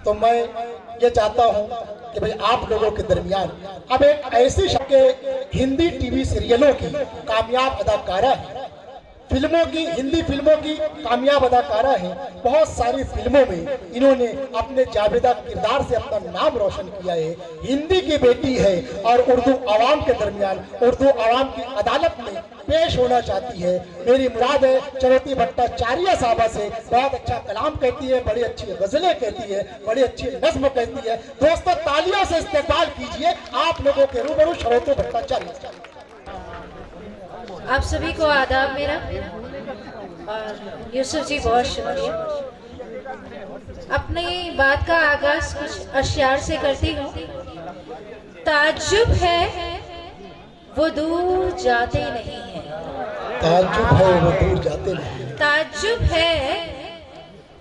तो मैं ये चाहता हूँ कि भाई आप लोगों के दरमियान अब एक ऐसी हिंदी टीवी सीरियलों की कामयाब अदाकारा है, फिल्मों की, हिंदी फिल्मों की कामयाब अदाकारा है। बहुत सारी फिल्मों में इन्होंने अपने जावेदा किरदार से अपना नाम रोशन किया है। हिंदी की बेटी है और उर्दू आवाम के दरमियान, उर्दू आवाम की अदालत में पेश होना चाहती है। मेरी मुराद है चरोती भट्टाचार्य साहबा से। बहुत अच्छा कलाम कहती है, बड़ी अच्छी गजलें कहती है, बड़ी अच्छी नज्म कहती है। दोस्तों तालियों से इस्तेमाल कीजिए आप लोगों के रूबरू चरोती भट्टाचार्य। आप सभी को आदाब मेरा, और यूसुफ जी बहुत शुक्रिया। अपनी बात का आगाज कुछ अश्यार से करती हूँ। ताज्जुब है वो दूर जाते नहीं है, ताज्जुब है वो दूर जाते नहीं, ताज्जुब है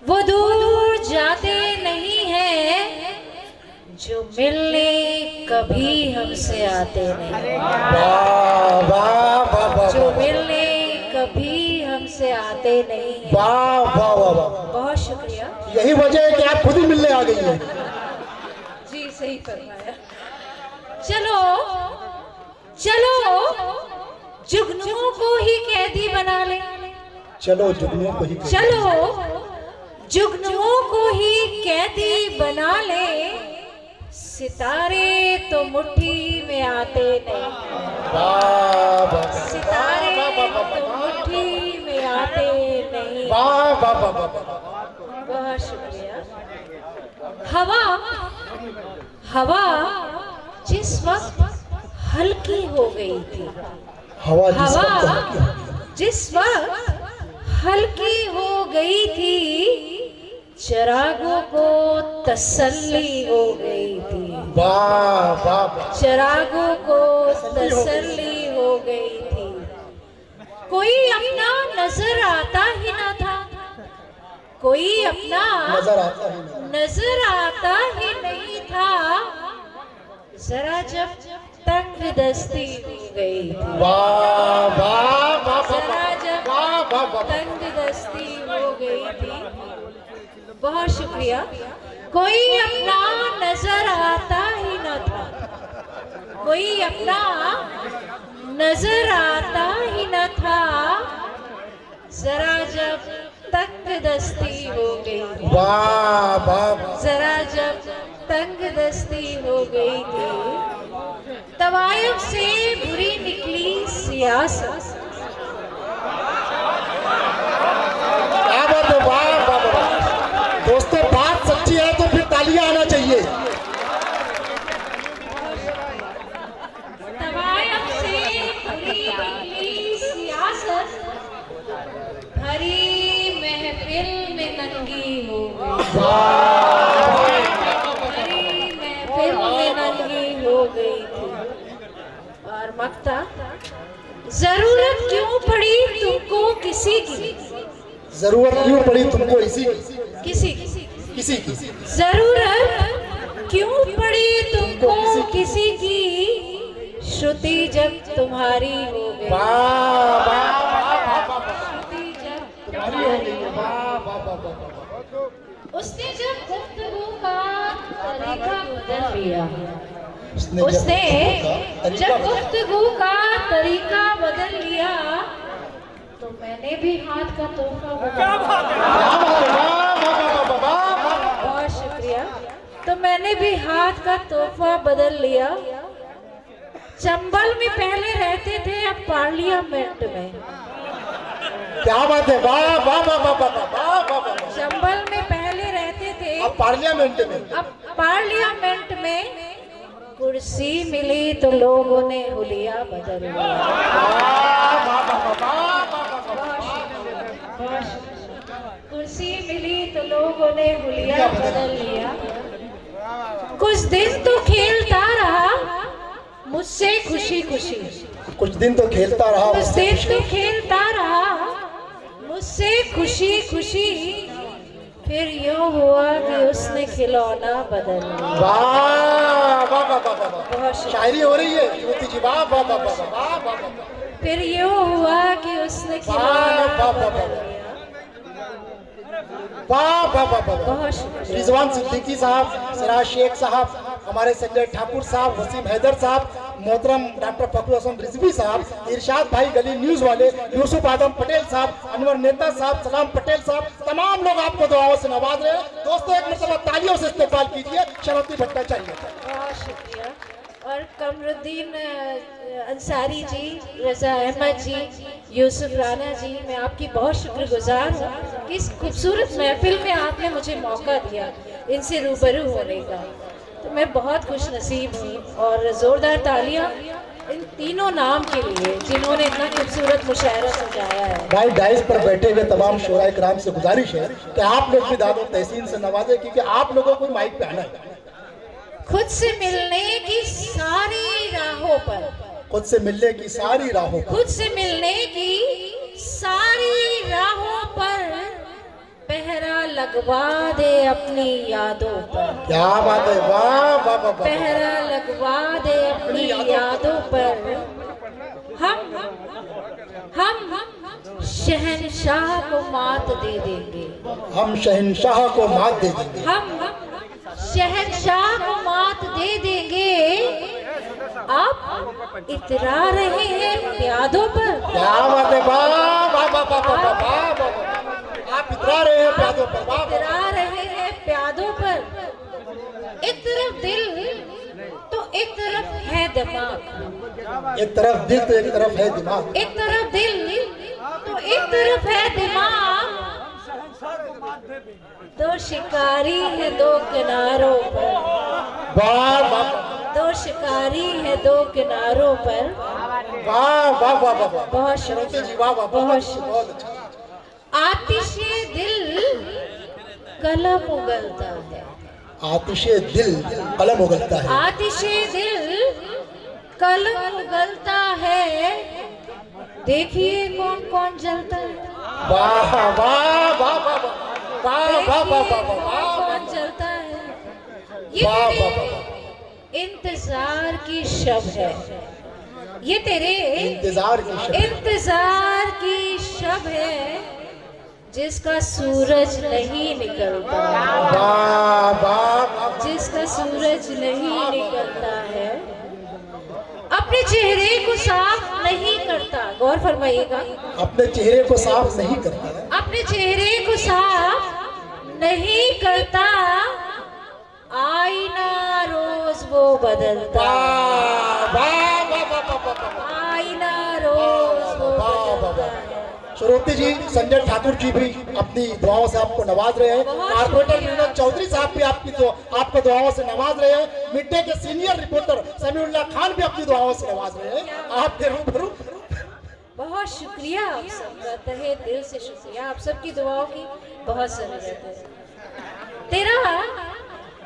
वो दूर जाते नहीं है, जो मिलने कभी हमसे आते नहीं, वाह वाह वाह वाह, जो मिलने कभी हमसे आते नहीं है। वाह वाह वाह वाह, बहुत शुक्रिया। यही वजह है कि आप खुद ही मिलने आ गई हैं। जी सही फरमाया। चलो चलो जुगनुओं को ही कैदी बना ले, चलो जुगनुओं को ही, चलो जुगनुओं को ही कैदी बना ले, सितारे तो मुट्ठी में आते नहीं, वाह वाह, सितारे तो मुट्ठी में आते नहीं। वाह वाह वाह वाह, बहुत शुक्रिया। हवा हवा जिस वक्त हल्की हो गई थी, हवा जिस वक्त हल्की हो गई थी, चिरागों को तसल्ली हो गई थी, वाह वाह, चिरागों को तसल्ली हो गई थी। कोई अपना नजर आता ही ना था, कोई अपना नजर आता ही नहीं था, जरा जब तंग दस्ती हो गई थी, वाह वाह वाह, जरा जब तंग दस्ती हो गई थी। बहुत शुक्रिया। कोई अपना नजर आता ही न था, कोई अपना नजर आता ही न था, जरा जब तंग दस्ती हो गई थी, वाह वाह, जरा जब तंग दस्ती हो गई थी। तवायफ से बुरी निकली सियासत, दोस्तों बात सच्ची है तो फिर तालियां आना चाहिए। तवायफ से बुरी निकली सियासत, भरी महफिल में नंगी हो गई, भरी महफिल में नंगी हो गई थी। और मक्ता, जरूरत क्यों पड़ी तुमको किसी की, जरूरत क्यों पड़ी तुमको इसी किसी किसी की, जरूरत क्यों पड़ी तुमको किसी की, श्रुति जब तुम्हारी हो गई, श्रुति जब तुम्हारी हो गई। उसने जब गुफ्तगू का तरीका बदल लिया, उसने जब गुफ्तगू का तरीका बदल लिया, तो मैंने भी हाथ का तोहफा बहुत शुक्रिया। तो मैंने भी हाथ का तोहफा बदल लिया। चंबल में पहले रहते थे, अब पार्लियामेंट में। क्या बात है, वाह वाह वाह वाह वाह वाह। चंबल में पहले रहते थे, अब पार्लियामेंट में, अब पार्लियामेंट में। कुर्सी मिली तो लोगों ने हुलिया बदल लिया, कुर्सी मिली तो लोगों ने हुलिया बदल लिया। कुछ दिन तो खेलता रहा मुझसे खुशी खुशी, कुछ दिन तो खेलता रहा, कुछ दिन तो खेलता रहा मुझसे खुशी खुशी, फिर यूं हुआ कि उसने खिलौना बदल लिया। वाह वाह वाह वाह, बहुत शायरी हो रही है ज्योति जी, वाह वाह वाह वाह वाह। फिर यूं हुआ कि उसने खिलौना बदल लिया। वाह वाह वाह वाह। बहुत शुक्रिया। रिजवान सिद्दीकी साहब, सिराज शेख साहब, हमारे संजय ठाकुर साहब, वसीम हैदर साहब, मोहतरम डॉक्टर फखरुल हसन रिजवी साहब, इरशाद भाई गली न्यूज वाले, यूसुफ आदम पटेल साहब, अनवर नेता साहब, सलाम पटेल साहब, तमाम लोग आपको दुआओं से नवाज रहे हैं। दोस्तों एक मरतबा तालियों से इस्तेमाल कीजिए शरावती भट्टाचार्य। बहुत शुक्रिया। और कमरुद्दीन अंसारी जी, रजा अहमद जी, यूसुफ राना जी, मैं आपकी बहुत शुक्रगुजार हूँ कि इस खूबसूरत महफिल में आपने मुझे मौका दिया इनसे रूबरू होने का, तो मैं बहुत खुश नसीब हूँ। और ज़ोरदार तालियां इन तीनों नाम के लिए जिन्होंने इतना खूबसूरत मुशायरा सजाया है। भाई डाइस पर बैठे हुए तमाम शोराए कराम से गुजारिश है कि आप लोग भी दादो तहसीन से नवाजे, क्योंकि आप लोगों को माइक पे आना है। खुद से मिलने की सारी राहों पर, खुद से मिलने की सारी राहों पर, खुद से मिलने की सारी राहों पर पहरा लगवा दे अपनी यादों पर। क्या बात है, वाह वाह वाह वाह। पहरा लगवा दे अपनी यादों पर। हम शहंशाह को मात दे देंगे। हम शहंशाह को मात दे देंगे। हम शहंशाह को मात दे देंगे। आप इतरा रहे हैं प्यादों पर। क्या बात है, वाह वाह वाह वाह वाह वाह वाह। आप इतरा रहे हैं प्यादों पर, वाह। इतरा रहे हैं प्यादों पर। एक तरफ दिल तो एक तरफ है दिमाग। एक तरफ दिल तो एक तरफ है दिमाग। एक तरफ दिल तो एक तरफ है दिमाग। दो शिकारी है दो किनारों पर। वाह वाह। दो शिकारी है दो किनारों पर। वाह वाह वाह वाह। बहुत शरोते जी, वाह वाह, बहुत अच्छा। आतिशे दिल कलम उगलता है। आतिशे दिल कलम उगलता है। आतिशे दिल कलम उगलता है। देखिए कौन कौन जलता है। वाह वाह वाह वाह वाह वाह वाह वाह वाह। कौन जलता है। ये वाह वाह तेरे वाह। इंतजार की शब है। ये तेरे इंतजार की शब। इंतजार की शब है जिसका सूरज नहीं निकलता। वाह वाह। जिसका सूरज नहीं निकलता है। अपने चेहरे को साफ नहीं करता। गौर फरमाइएगा। अपने चेहरे को साफ नहीं करता है। अपने चेहरे को साफ नहीं करता। आईना रोज वो बदलता। वाह वाह वाह वाह वाह। आईना रोज वो बदलता है। श्रोती जी, संजय ठाकुर जी भी अपनी दुआओं से आपको नवाज रहे हैं। कारपोरेटर विनोद चौधरी साहब भी आपको दुआओं से नवाज रहे हैं। मिड डे के सीनियर रिपोर्टर समीउल्लाह खान भी अपनी दुआओं से नवाज रहे हैं। आपके रूबरू बहुत शुक्रिया आप सबका, तहे दिल से शुक्रिया। आप सबकी दुआओं की बहुत जरूरत है।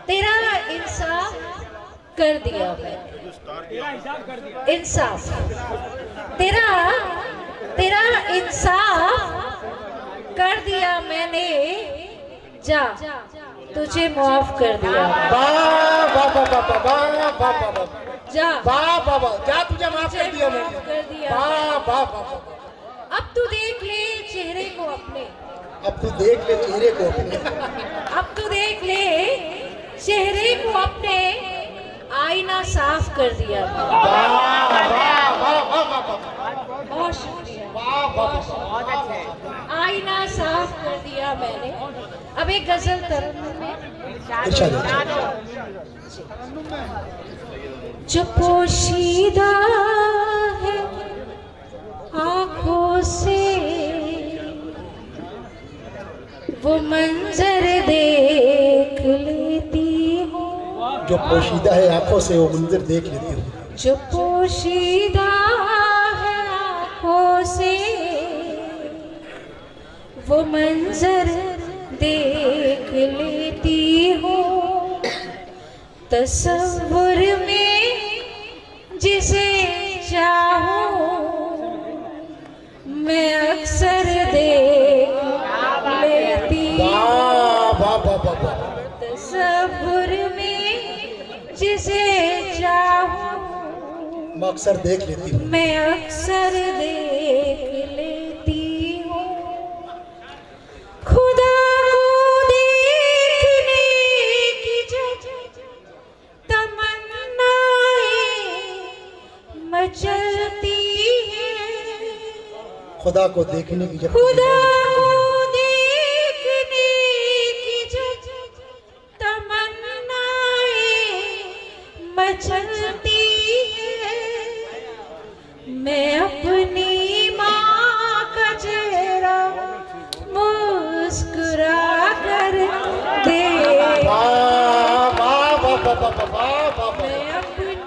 तेरा इंसाफ कर दिया मैंने। इंसाफ तेरा इंसाफ कर दिया मैंने। जा तुझे माफ कर दिया। वाह वाह वाह वाह वाह वाह वाह। जा वाह वाह वाह। जा तुझे माफ कर दिया माफ मैंने। कर दिया। वाह वाह वाह। अब तू देख ले चेहरे को अपने। अब तू देख ले चेहरे को अपने। अब तू देख ले चेहरे को अपने। आईना साफ कर दिया। बहुत शुक्रिया। आईना साफ कर दिया मैंने। अब एक गजल तरन्नुम में। जो पोशीदा है आँखों से वो मंजर देख लेती हूँ। जो पोशीदा है आंखों से वो मंजर देख लेती हूँ। जो पोशीदा है आँखों से वो मंजर देख लेती हूँ। तसव्वुर में जिसे चाहूँ मैं अक्सर देख लेती हूँ। तसव्वुर में जिसे चाहूँ मैं अक्सर देख लेती हूँ। मैं अक्सर देख लेती हूँ। खुदा को खुदा को देखने की जब खुदा को देखने की जब तमन्नाएं मचलती है, मैं अपनी माँ का चेहरा मुस्कुरा कर देख, मैं अपनी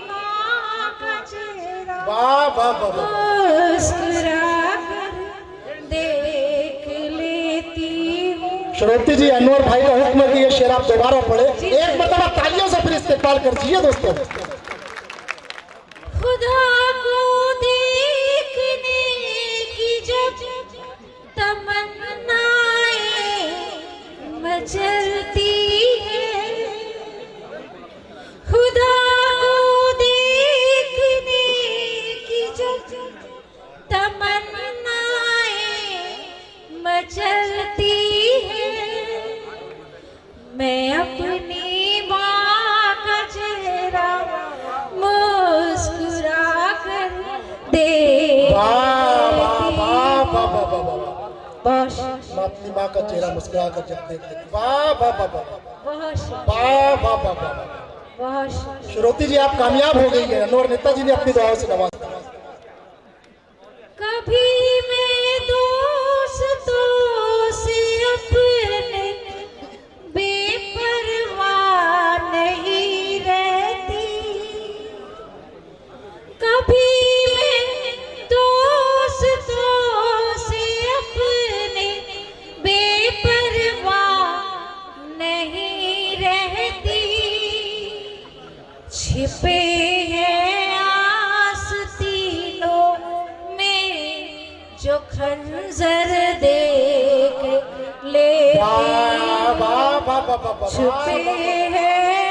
माँ का चेहरा मुस्कुरा कर देख लेती हूँ। श्रोती जी, अनवर भाई का हुक्म है कि ये शेर आप दोबारा पढ़े। एक मरतबा तालियों से फिर इस्तेमाल कर दीजिए दोस्तों। खुदा को देखने की जब तमन्नाएं मचलती है, खुदा को देखने की जब तमन्नाएं मचलती है, मैं अपनी माँ का चेहरा मुस्कुरा कर देख, बहुत मैं अपनी माँ का चेहरा मुस्कुरा कर जब देख लेती। वाह वाह वाह वाह बहुत वाह वाह वाह वाह। बहुत श्रोती जी, आप कामयाब हो गई है। अनवर नेताजी ने अपनी दुआओं से नवाजा। कभी मैं दोस्तों से अपने बेपरवाह नहीं रहती, कभी मैं दोस्तों से अपने बेपरवाह नहीं रहती, छिपे हैं आस्तीनों में जो खंजर देख लेती, छुपे हैं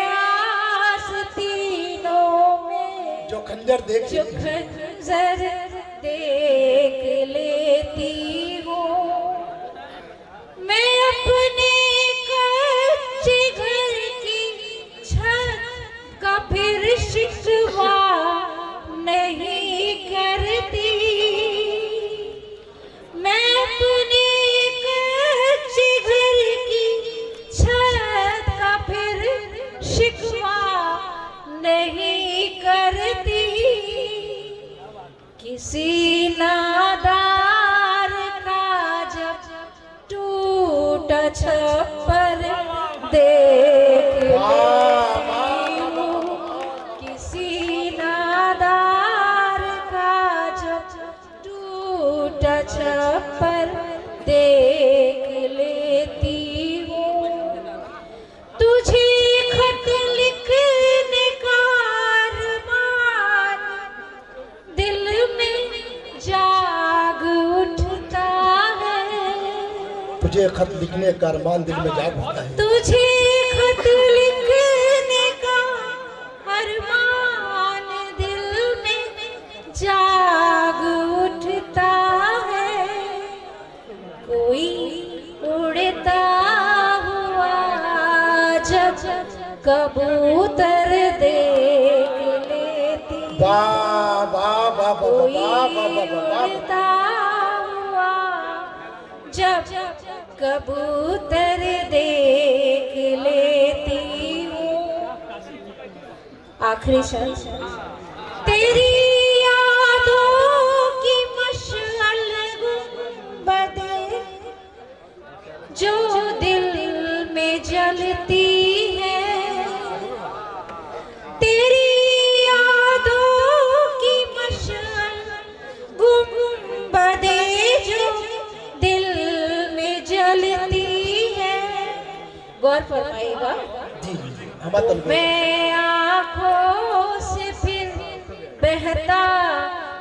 आस्तीनों में जो खंजर देख जो खंजर देख लेती हूँ, मैं अपने कच्चे घर की छत का फिर शिकवा नहीं करती, मैं अपने कच्चे घर की छत का फिर शिकवा नहीं करती, किसी नादार का जब टूटा छप्पर देख लेती हूँ, किसी नादार का जब टूटा छप्पर देख लेती हूँ, तुझे खत लिखने का अरमान दिल में जाग उठता है, तुझे खत लिखने का अरमान दिल में जाग उठता है, तुझे खत लिखने का अरमान दिल में जाग उठता है, कोई उड़ता हुआ जब कबूतर देख लेती, वाह वाह वाह कोई वाह वाह वाह वाह। उड़ता हुआ जब कबूतर देख लेती हूँ। आखिरी शब्द, तेरी यादों की मशअल गुंबदे जो दिल में जलती है, तेरी यादों की मशअल गुंबदे जो दिल में जलती है, गौर फरमाइएगा, जी जी जी, हम मैं आँखों से फिर बहता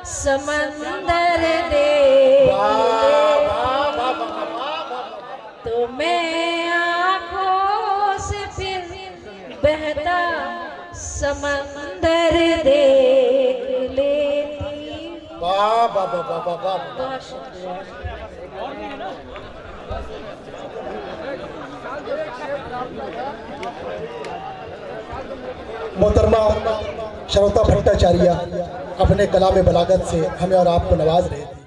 समंदर देख तो मैं आँखों से फिर बहता समंदर देख लेती। वाह वाह वाह वाह वाह वाह। बहुत शुक्रिया। मोहतरमा श्रोता भट्टाचार्य अपने कलाम बलागत से हमें और आपको नवाज रहे थे।